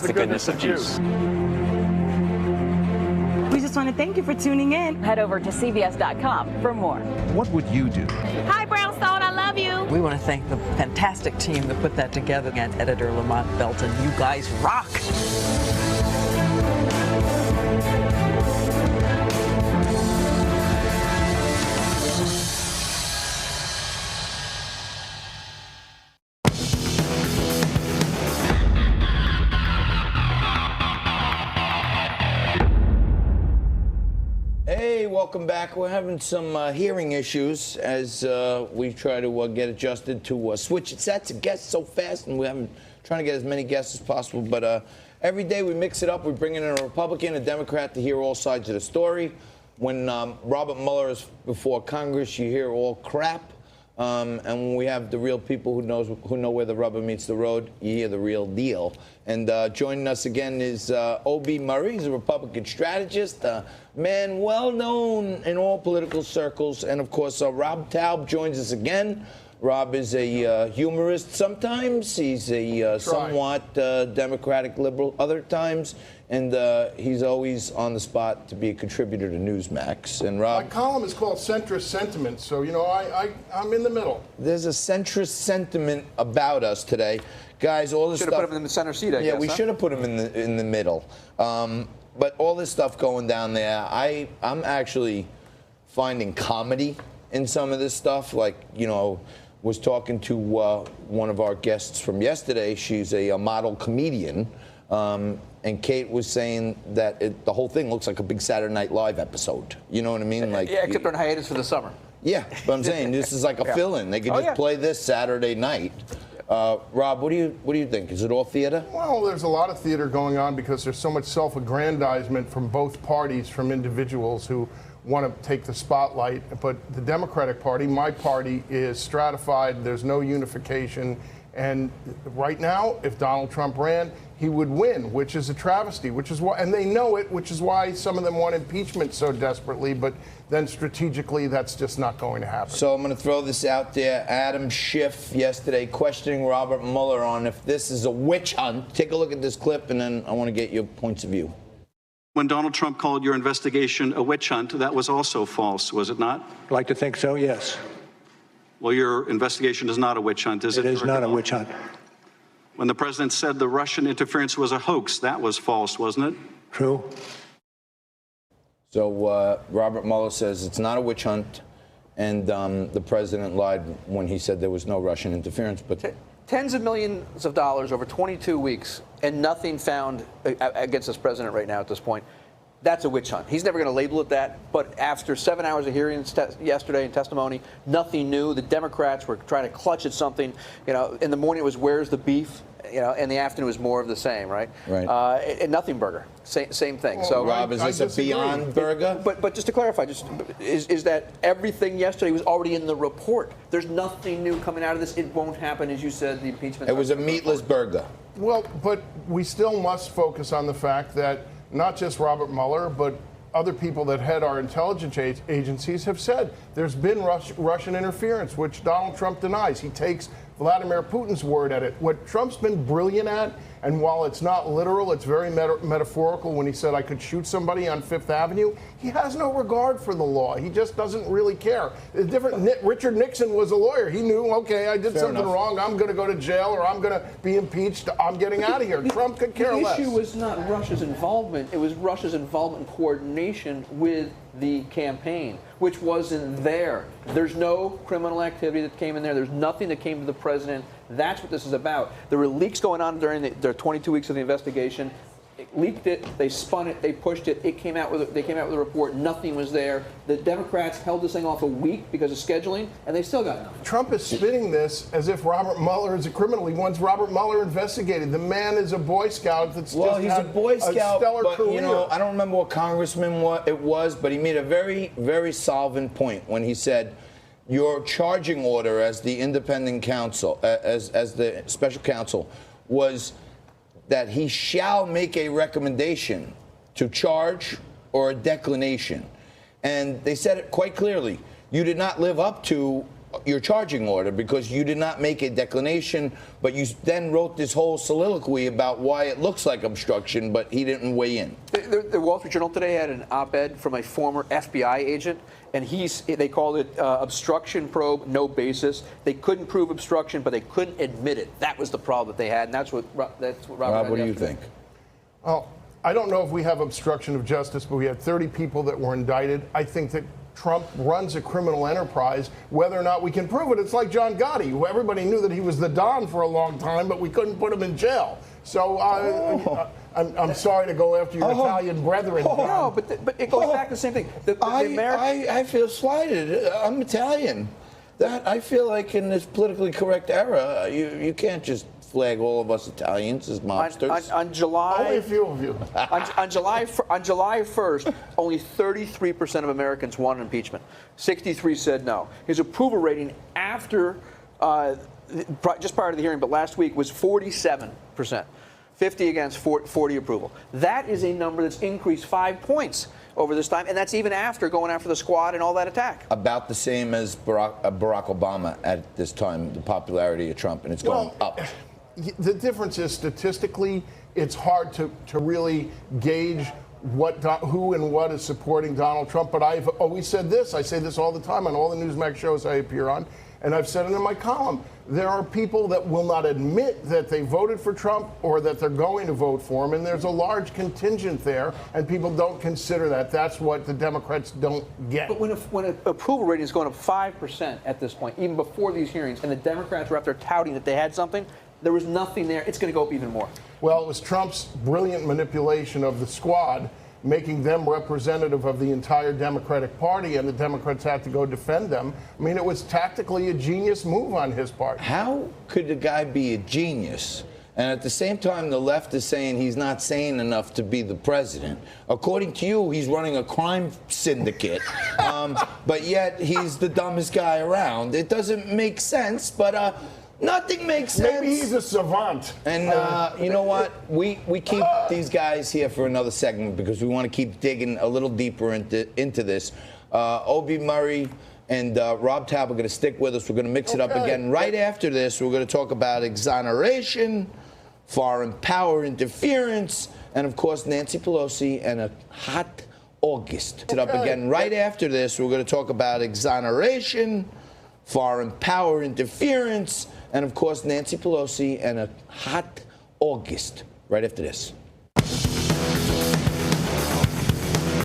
the goodness of juice. We just want to thank you for tuning in. Head over to CBS.com for more. What would you do? Hi, Brownstone. I love you. We want to thank the fantastic team that put that together, and editor Lamont Belton. You guys rock. Hey, welcome back. We're having some hearing issues as we try to get adjusted to switch sets of guests so fast, and we're trying to get as many guests as possible. But every day we mix it up. We bring in a Republican, a Democrat to hear all sides of the story. When Robert Mueller is before Congress, you hear all crap. And when we have the real people who know where the rubber meets the road, you hear the real deal. And joining us again is O.B. Murray. He's a Republican strategist, a man well known in all political circles. And, of course, Rob Taub joins us again. Rob is a humorist sometimes. He's a somewhat Democratic liberal other times. And he's always on the spot to be a contributor to Newsmax. And Rob, my column is called Centrist Sentiment, so, you know, I'm in the middle. There's a centrist sentiment about us today. Guys, all this stuff... Should have put him in the center seat, I guess. Yeah, we should have put him in the middle. But all this stuff going down there, I'm actually finding comedy in some of this stuff. Like, you know, was talking to one of our guests from yesterday. She's a model comedian. And Kate was saying that the whole thing looks like a big Saturday Night Live episode. You know what I mean? Like, yeah, except on hiatus for the summer. Yeah, but I'm saying this is like a fill-in. They could just play this Saturday night. Rob, what do you think? Is it all theater? Well, there's a lot of theater going on because there's so much self-aggrandizement from both parties, from individuals who want to take the spotlight. But the Democratic Party, my party, is stratified. There's no unification. And right now, if Donald Trump ran, he would win, which is a travesty, which is why, and they know it, which is why some of them want impeachment so desperately, but then strategically, that's just not going to happen. So I'm going to throw this out there. Adam Schiff yesterday questioning Robert Mueller on if this is a witch hunt. Take a look at this clip, and then I want to get your points of view. When Donald Trump called your investigation a witch hunt, that was also false, was it not? I'd like to think so, yes. Well, your investigation is not a witch hunt, is it? It is not a witch hunt. When the president said the Russian interference was a hoax, that was false, wasn't it? True. So Robert Mueller says it's not a witch hunt, and the president lied when he said there was no Russian interference. But tens of millions of dollars over 22 weeks, and nothing found against this president right now at this point. That's a witch hunt. He's never going to label it that. But after 7 hours of hearings yesterday and testimony, nothing new. The Democrats were trying to clutch at something. You know, in the morning it was where's the beef. You know, in the afternoon it was more of the same, right? Right. And nothing burger, same thing. Well, so Rob, is this a Beyond Burger? But just to clarify, is that everything yesterday was already in the report? There's nothing new coming out of this. It won't happen, as you said. The impeachment. It was a meatless burger. Well, but we still must focus on the fact that not just Robert Mueller, but other people that head our intelligence agencies have said there's been Russian interference, which Donald Trump denies. He takes Vladimir Putin's word at it. What Trump's been brilliant at, and while it's not literal, it's very metaphorical when he said I could shoot somebody on Fifth Avenue, he has no regard for the law. He just doesn't really care. Richard Nixon was a lawyer. He knew, okay, I did something wrong. I'm going to go to jail or I'm going to be impeached. I'm getting out of here. Trump could care less. The issue was not Russia's involvement. It was Russia's involvement and coordination with the campaign, which wasn't there. There's no criminal activity that came in there. There's nothing that came to the president. That's what this is about. There were leaks going on during their 22 weeks of the investigation. It leaked it, they spun it, they pushed it. They came out with a report. Nothing was there. The Democrats held this thing off a week because of scheduling, and they still got nothing. Trump is spinning this as if Robert Mueller is a criminal. He wants Robert Mueller investigated. The man is a Boy Scout that's well, he's a Boy Scout, but career. You know, I don't remember what congressman it was, but he made a very, very solvent point when he said, your charging order as the independent counsel, as the special counsel, was that he shall make a recommendation to charge or a declination. And they said it quite clearly. You did not live up to your charging order because you did not make a declination, but you then wrote this whole soliloquy about why it looks like obstruction, but he didn't weigh in. The Wall Street Journal today had an op-ed from a former FBI agent, and they called it obstruction probe, no basis. They couldn't prove obstruction, but they couldn't admit it. That was the problem that they had, and that's what Robert Rob, had what do you yesterday. think? Well, I don't know if we have obstruction of justice, but we had 30 people that were indicted. I think that Trump runs a criminal enterprise. Whether or not we can prove it, it's like John Gotti, who everybody knew that he was the Don for a long time, but we couldn't put him in jail. So I'm sorry to go after your Italian brethren. No, but it goes back to the same thing. I feel slighted. I'm Italian. I feel like in this politically correct era, you can't just flag all of us Italians as mobsters. On July, Only a few of you. on July 1st, only 33% of Americans wanted impeachment. 63 said no. His approval rating after, just prior to the hearing, but last week, was 47%. 50 against 40 approval. That is a number that's increased 5 points over this time, and that's even after going after the squad and all that attack. About the same as Barack Obama at this time, the popularity of Trump, and it's going up. The difference is statistically, it's hard to really gauge who and what is supporting Donald Trump. But I've always said this. I say this all the time on all the Newsmax shows I appear on, and I've said it in my column. There are people that will not admit that they voted for Trump or that they're going to vote for him, and there's a large contingent there, and people don't consider that. That's what the Democrats don't get. But when an approval rating is going up 5% at this point, even before these hearings, and the Democrats were out there touting that they had something, there was nothing there. It's going to go up even more. Well, it was Trump's brilliant manipulation of the squad, making them representative of the entire Democratic Party, and the Democrats had to go defend them. I mean, it was tactically a genius move on his part. How could the guy be a genius? And at the same time, the left is saying he's not sane enough to be the president. According to you, he's running a crime syndicate, but yet he's the dumbest guy around. It doesn't make sense, but nothing makes sense. Maybe he's a savant. And you know what? We keep these guys here for another segment because we want to keep digging a little deeper into this. Obie Murray and Rob Taub are going to stick with us. We're going to mix it up again. Right after this, we're going to talk about exoneration, foreign power interference, and, of course, Nancy Pelosi and a hot August. Mix it up again. Right after this, we're going to talk about exoneration, foreign power interference, and, of course, Nancy Pelosi and a hot August. Right after this.